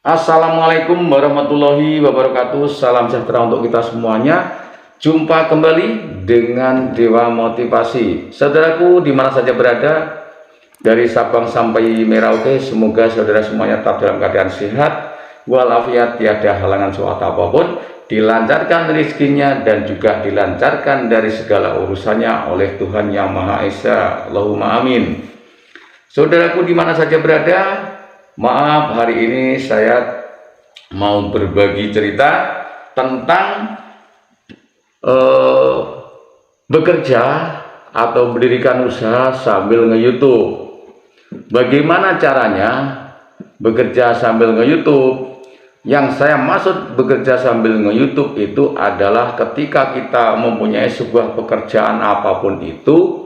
Assalamualaikum warahmatullahi wabarakatuh. Salam sejahtera untuk kita semuanya. Jumpa kembali dengan Dewa Motivasi. Saudaraku dimana saja berada, dari Sabang sampai Merauke, semoga saudara semuanya tetap dalam keadaan sehat walafiat, tiada halangan suatu apapun, dilancarkan rezekinya dan juga dilancarkan dari segala urusannya oleh Tuhan Yang Maha Esa. Allahumma amin. Saudaraku dimana saja berada, maaf, hari ini saya mau berbagi cerita tentang bekerja atau mendirikan usaha sambil nge-YouTube. Bagaimana caranya bekerja sambil nge-YouTube? Yang saya maksud bekerja sambil nge-YouTube itu adalah ketika kita mempunyai sebuah pekerjaan apapun itu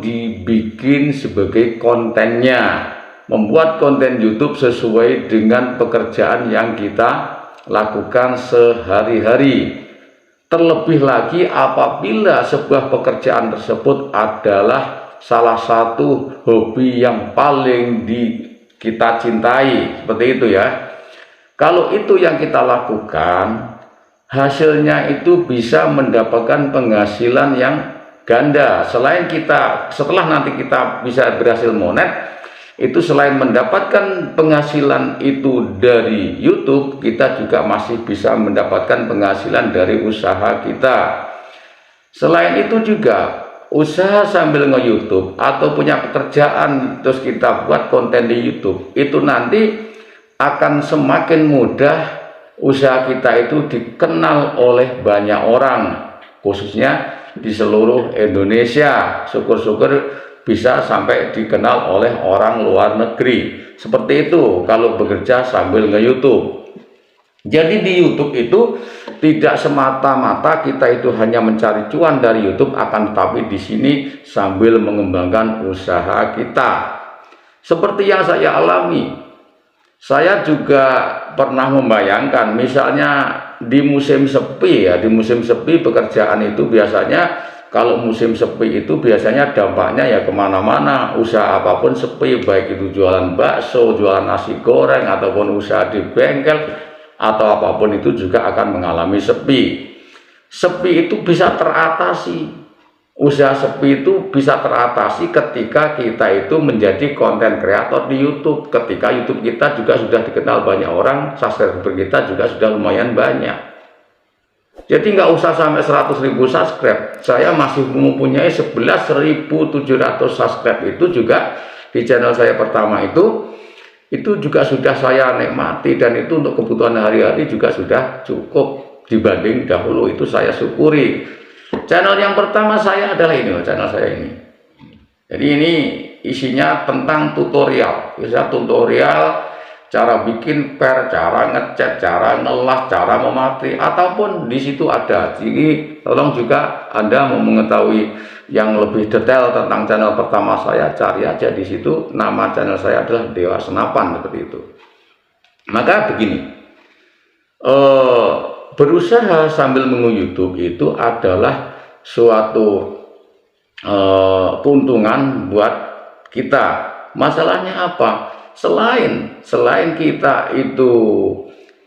dibikin sebagai kontennya, membuat konten YouTube sesuai dengan pekerjaan yang kita lakukan sehari-hari. Terlebih lagi apabila sebuah pekerjaan tersebut adalah salah satu hobi yang paling kita cintai, seperti itu ya. Kalau itu yang kita lakukan, hasilnya itu bisa mendapatkan penghasilan yang ganda. Setelah nanti kita bisa berhasil monet, itu selain mendapatkan penghasilan itu dari YouTube, kita juga masih bisa mendapatkan penghasilan dari usaha kita. Selain itu juga usaha sambil nge-YouTube atau punya pekerjaan terus kita buat konten di YouTube, itu nanti akan semakin mudah usaha kita itu dikenal oleh banyak orang, khususnya di seluruh Indonesia. Syukur-syukur bisa sampai dikenal oleh orang luar negeri. Seperti itu kalau bekerja sambil nge-YouTube. Jadi di YouTube itu tidak semata-mata kita itu hanya mencari cuan dari YouTube, akan tetapi di sini sambil mengembangkan usaha kita. Seperti yang saya alami, saya juga pernah membayangkan misalnya di musim sepi ya, di musim sepi pekerjaan itu biasanya, kalau musim sepi itu biasanya dampaknya ya kemana-mana, usaha apapun sepi, baik itu jualan bakso, jualan nasi goreng, ataupun usaha di bengkel, atau apapun itu juga akan mengalami sepi. Sepi itu bisa teratasi, usaha sepi itu bisa teratasi ketika kita itu menjadi konten kreator di YouTube. Ketika YouTube kita juga sudah dikenal banyak orang, subscriber kita juga sudah lumayan banyak. Jadi nggak usah sampai 100.000 subscribe, saya masih mempunyai 11.700 subscribe itu juga di channel saya pertama itu juga sudah saya nikmati, dan itu untuk kebutuhan hari-hari juga sudah cukup dibanding dahulu. Itu saya syukuri. Channel yang pertama saya adalah ini, channel saya ini. Jadi ini isinya tentang tutorial, cara bikin per, cara ngecat, cara ngelas, cara memati, ataupun di situ ada. Jadi tolong juga Anda mau mengetahui yang lebih detail tentang channel pertama saya, cari aja di situ. Nama channel saya adalah Dewa Senapan, seperti itu. Maka begini, berusaha sambil menge-YouTube itu adalah suatu keuntungan buat kita. Masalahnya apa? Selain kita itu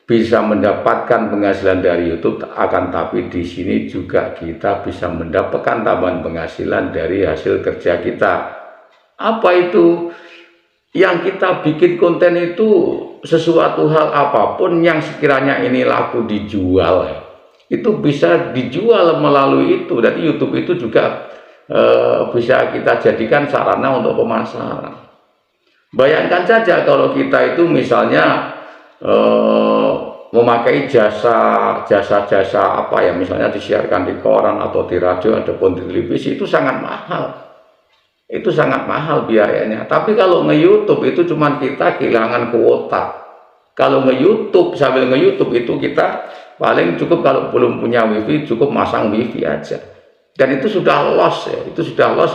bisa mendapatkan penghasilan dari YouTube, akan tapi di sini juga kita bisa mendapatkan tambahan penghasilan dari hasil kerja kita. Apa itu? Yang kita bikin konten itu sesuatu hal apapun yang sekiranya ini laku dijual, itu bisa dijual melalui itu. Jadi YouTube itu juga bisa kita jadikan sarana untuk pemasaran. Bayangkan saja kalau kita itu misalnya memakai jasa apa ya, misalnya disiarkan di koran atau di radio ataupun di televisi, itu sangat mahal. Itu sangat mahal biayanya. Tapi kalau nge-YouTube itu cuman kita kehilangan kuota. Kalau nge-YouTube sambil nge-YouTube itu kita paling cukup, kalau belum punya wifi cukup masang wifi aja. Dan itu sudah loss ya, itu sudah loss.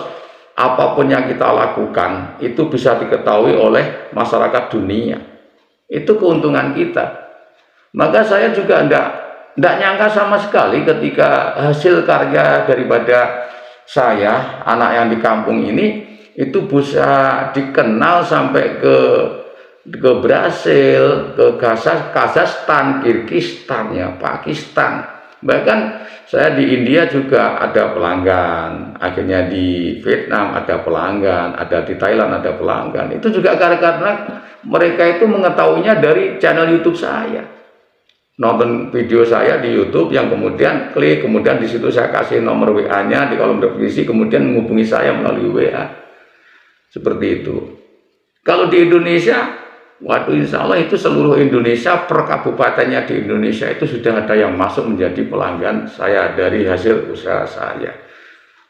Apapun yang kita lakukan itu bisa diketahui oleh masyarakat dunia. Itu keuntungan kita. Maka saya juga tidak nyangka sama sekali ketika hasil karya daripada saya, anak yang di kampung ini, itu bisa dikenal sampai ke ke Brasil, ke Kazakhstan, Kirgistan, ya Pakistan. Bahkan saya di India juga ada pelanggan, akhirnya di Vietnam ada pelanggan, ada di Thailand ada pelanggan. Itu juga karena mereka itu mengetahuinya dari channel YouTube saya. Nonton video saya di YouTube yang kemudian klik, kemudian di situ saya kasih nomor WA-nya di kolom deskripsi, kemudian menghubungi saya melalui WA. Seperti itu. Kalau di Indonesia, waduh, insya Allah itu seluruh Indonesia, per kabupatennya di Indonesia itu sudah ada yang masuk menjadi pelanggan saya dari hasil usaha saya.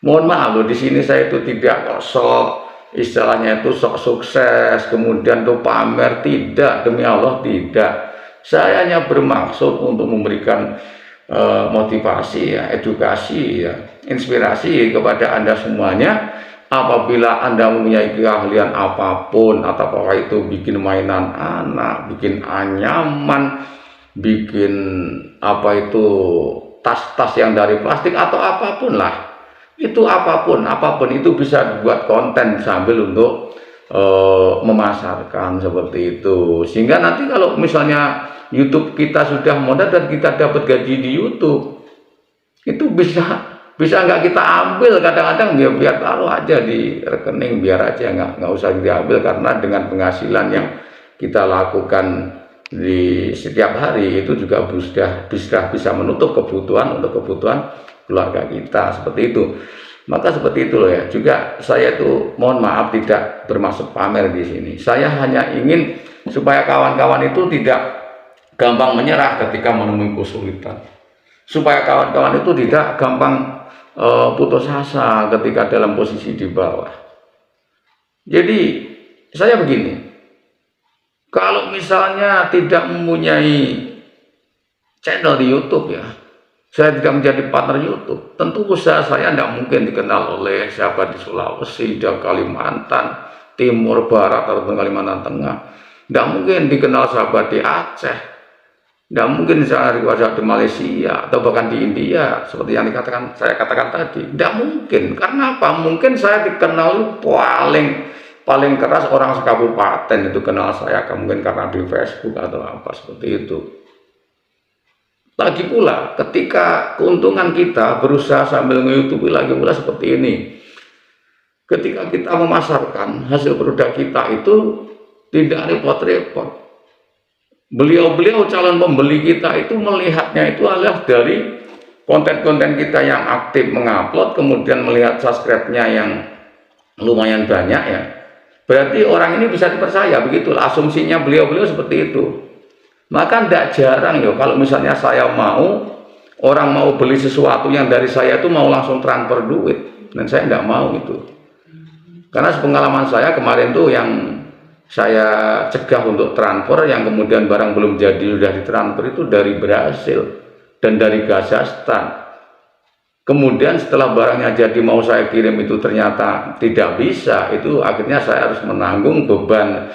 Mohon maaf loh, di sini saya itu tidak sok istilahnya itu sok sukses, kemudian tuh pamer, tidak, demi Allah tidak. Saya hanya bermaksud untuk memberikan motivasi, ya, edukasi, ya, inspirasi kepada Anda semuanya. Apabila Anda mempunyai keahlian apapun, atau apakah itu bikin mainan anak, bikin anyaman, bikin apa itu tas-tas yang dari plastik atau apapun lah, itu apapun itu bisa buat konten sambil untuk memasarkan seperti itu. Sehingga nanti kalau misalnya YouTube kita sudah modal dan kita dapat gaji di YouTube, itu bisa nggak kita ambil, kadang-kadang biar taruh aja di rekening, biar aja nggak usah diambil, karena dengan penghasilan yang kita lakukan di setiap hari itu juga bisa menutup kebutuhan untuk kebutuhan keluarga kita, seperti itu. Maka seperti itu loh ya. Juga saya itu mohon maaf tidak bermaksud pamer di sini. Saya hanya ingin supaya kawan-kawan itu tidak gampang menyerah ketika menemui kesulitan, supaya kawan-kawan itu tidak gampang putus asa ketika dalam posisi di bawah. Jadi saya begini, kalau misalnya tidak mempunyai channel di YouTube, ya, saya tidak menjadi partner YouTube, tentu usaha saya tidak mungkin dikenal oleh siapa di Sulawesi, di Kalimantan Timur, Barat, atau Kalimantan Tengah. Tidak mungkin dikenal sahabat di Aceh, tidak mungkin saya di Malaysia atau bahkan di India seperti yang saya katakan tadi. Tidak mungkin. Karena apa? Mungkin saya dikenal paling keras orang sekabupaten itu kenal saya, mungkin karena di Facebook atau apa seperti itu. Lagi pula ketika keuntungan kita berusaha sambil nge-YouTube lagi pula seperti ini. Ketika kita memasarkan hasil produk kita itu tidak repot-repot. Beliau-beliau calon pembeli kita itu melihatnya itu adalah dari konten-konten kita yang aktif mengupload, kemudian melihat subscribe-nya yang lumayan banyak, ya. Berarti orang ini bisa dipercaya, begitulah asumsinya beliau-beliau seperti itu. Maka tidak jarang ya kalau misalnya saya orang mau beli sesuatu yang dari saya itu mau langsung transfer duit, dan saya tidak mau itu. Karena sepengalaman saya kemarin tuh yang saya cegah untuk transfer, yang kemudian barang belum jadi sudah ditransfer, itu dari Brasil dan dari Kazakhstan. Kemudian setelah barangnya jadi mau saya kirim itu ternyata tidak bisa, itu akhirnya saya harus menanggung beban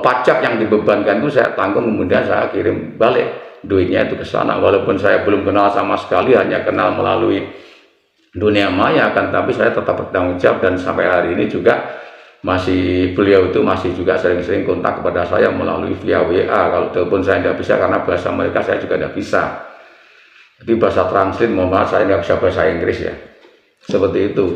pajak yang dibebankan itu saya tanggung, kemudian saya kirim balik duitnya itu ke sana. Walaupun saya belum kenal sama sekali, hanya kenal melalui dunia maya, kan, tapi saya tetap bertanggung jawab, dan sampai hari ini juga beliau itu masih juga sering-sering kontak kepada saya melalui via WA. Kalau telepon saya tidak bisa karena bahasa mereka saya juga tidak bisa. Jadi bahasa translate, mohon maaf, saya tidak bisa bahasa Inggris, ya. Seperti itu.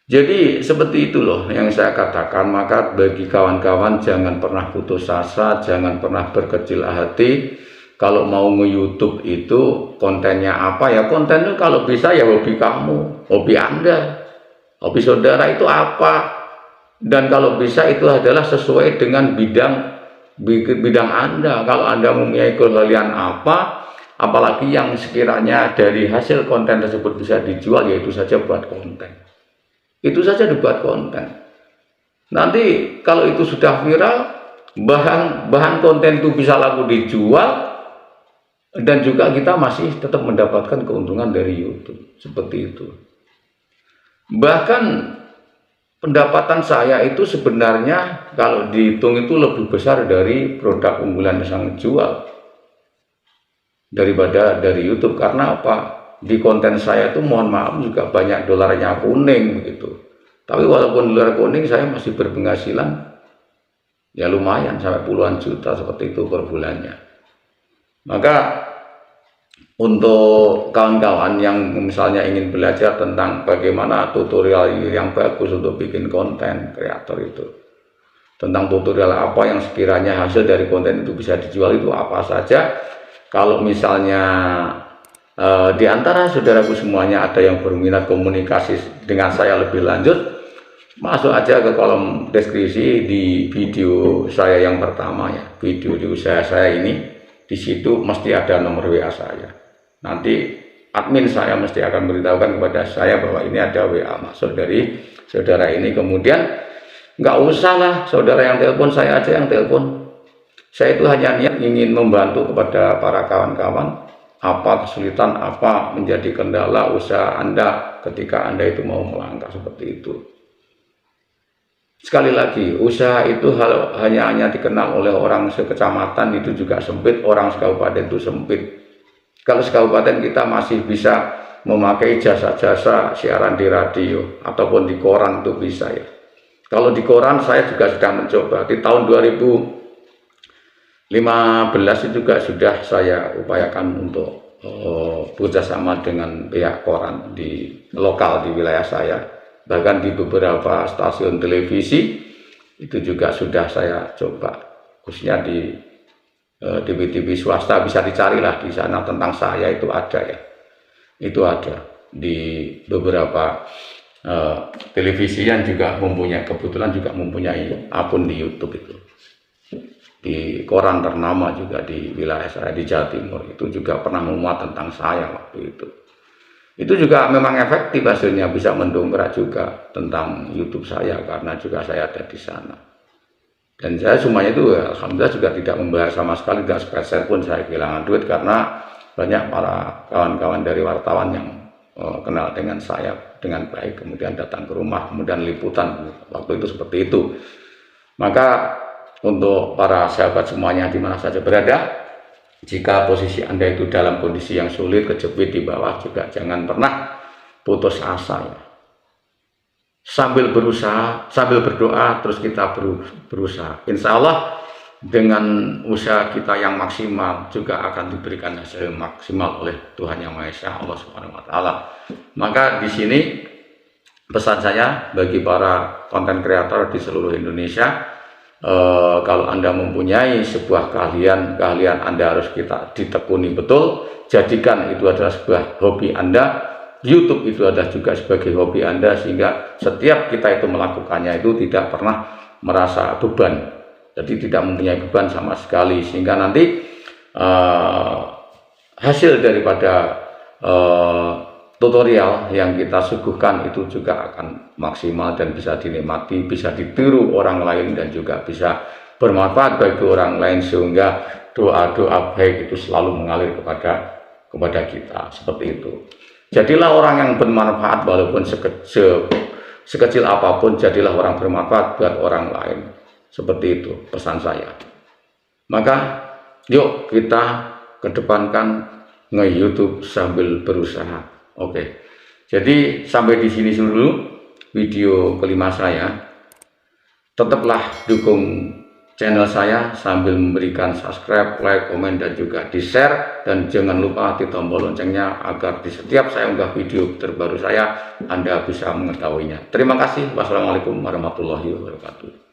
Jadi seperti itu loh yang saya katakan. Maka bagi kawan-kawan jangan pernah putus asa, jangan pernah berkecil hati. Kalau mau nge-YouTube itu kontennya apa, ya konten itu kalau bisa ya hobi kamu, hobi Anda, hobi saudara itu apa, dan kalau bisa itu adalah sesuai dengan bidang Anda. Kalau Anda mempunyai keahlian apa, apalagi yang sekiranya dari hasil konten tersebut bisa dijual, ya itu saja buat konten. Itu saja dibuat konten. Nanti kalau itu sudah viral, bahan konten itu bisa laku dijual, dan juga kita masih tetap mendapatkan keuntungan dari YouTube. Seperti itu. Bahkan pendapatan saya itu sebenarnya kalau dihitung itu lebih besar dari produk unggulan yang saya jual daripada dari YouTube. Karena apa? Di konten saya itu mohon maaf juga banyak dolarnya kuning begitu. Tapi walaupun dolar kuning, saya masih berpenghasilan Ya lumayan sampai puluhan juta seperti itu per bulannya. Maka untuk kawan-kawan yang misalnya ingin belajar tentang bagaimana tutorial yang bagus untuk bikin konten kreator itu, tentang tutorial apa yang sekiranya hasil dari konten itu bisa dijual itu apa saja. Kalau misalnya di antara saudaraku semuanya ada yang berminat komunikasi dengan saya lebih lanjut, masuk aja ke kolom deskripsi di video saya yang pertama ya, video di usaha saya ini. Di situ mesti ada nomor WA saya. Nanti admin saya mesti akan beritahukan kepada saya bahwa ini ada WA masuk dari saudara ini. Kemudian nggak usah lah saudara yang telepon, saya aja yang telepon. Saya itu hanya niat ingin membantu kepada para kawan-kawan. Apa kesulitan, apa menjadi kendala usaha Anda ketika Anda itu mau melangkah seperti itu. Sekali lagi, usaha itu hanya dikenal oleh orang sekecamatan itu juga sempit, orang sekabupaten itu sempit. Kalau sekabupaten kita masih bisa memakai jasa-jasa siaran di radio ataupun di koran itu bisa ya. Kalau di koran saya juga sudah mencoba di tahun 2015 itu juga sudah saya upayakan untuk bekerjasama dengan pihak koran di lokal di wilayah saya. Bahkan di beberapa stasiun televisi itu juga sudah saya coba, khususnya di TV-TV swasta, bisa dicarilah di sana tentang saya itu ada ya, itu ada di beberapa televisi yang juga mempunyai, kebetulan juga mempunyai akun di YouTube itu, di koran ternama juga di wilayah saya di Jawa Timur itu juga pernah memuat tentang saya waktu itu. Itu juga memang efektif hasilnya, bisa mendongkrak juga tentang YouTube saya karena juga saya ada di sana. Dan saya semuanya itu alhamdulillah juga tidak membayar sama sekali, tidak sepeser pun saya kehilangan duit karena banyak para kawan-kawan dari wartawan yang kenal dengan saya dengan baik, kemudian datang ke rumah, kemudian liputan waktu itu seperti itu. Maka untuk para sahabat semuanya di mana saja berada, jika posisi Anda itu dalam kondisi yang sulit, kejepit di bawah, juga jangan pernah putus asa ya. Sambil berusaha, sambil berdoa, terus kita berusaha. Insya Allah dengan usaha kita yang maksimal juga akan diberikan hasil maksimal oleh Tuhan Yang Maha Esa, Allah Subhanahu Wa Taala. Maka di sini pesan saya bagi para konten kreator di seluruh Indonesia, kalau Anda mempunyai sebuah keahlian Anda harus kita ditekuni betul, jadikan itu adalah sebuah hobi Anda. YouTube itu adalah juga sebagai hobi Anda, sehingga setiap kita itu melakukannya itu tidak pernah merasa beban, jadi tidak mempunyai beban sama sekali, sehingga nanti hasil daripada tutorial yang kita suguhkan itu juga akan maksimal dan bisa dinikmati, bisa ditiru orang lain, dan juga bisa bermanfaat bagi orang lain, sehingga doa-doa baik itu selalu mengalir kepada kita, seperti itu. Jadilah orang yang bermanfaat, walaupun sekecil apapun, jadilah orang bermanfaat buat orang lain, seperti itu pesan saya. Maka yuk kita kedepankan nge-YouTube sambil berusaha. Oke, jadi sampai di sini dulu video kelima saya. Tetaplah dukung channel saya sambil memberikan subscribe, like, komen, dan juga di-share. Dan jangan lupa di tombol loncengnya agar di setiap saya unggah video terbaru saya, Anda bisa mengetahuinya. Terima kasih. Wassalamualaikum warahmatullahi wabarakatuh.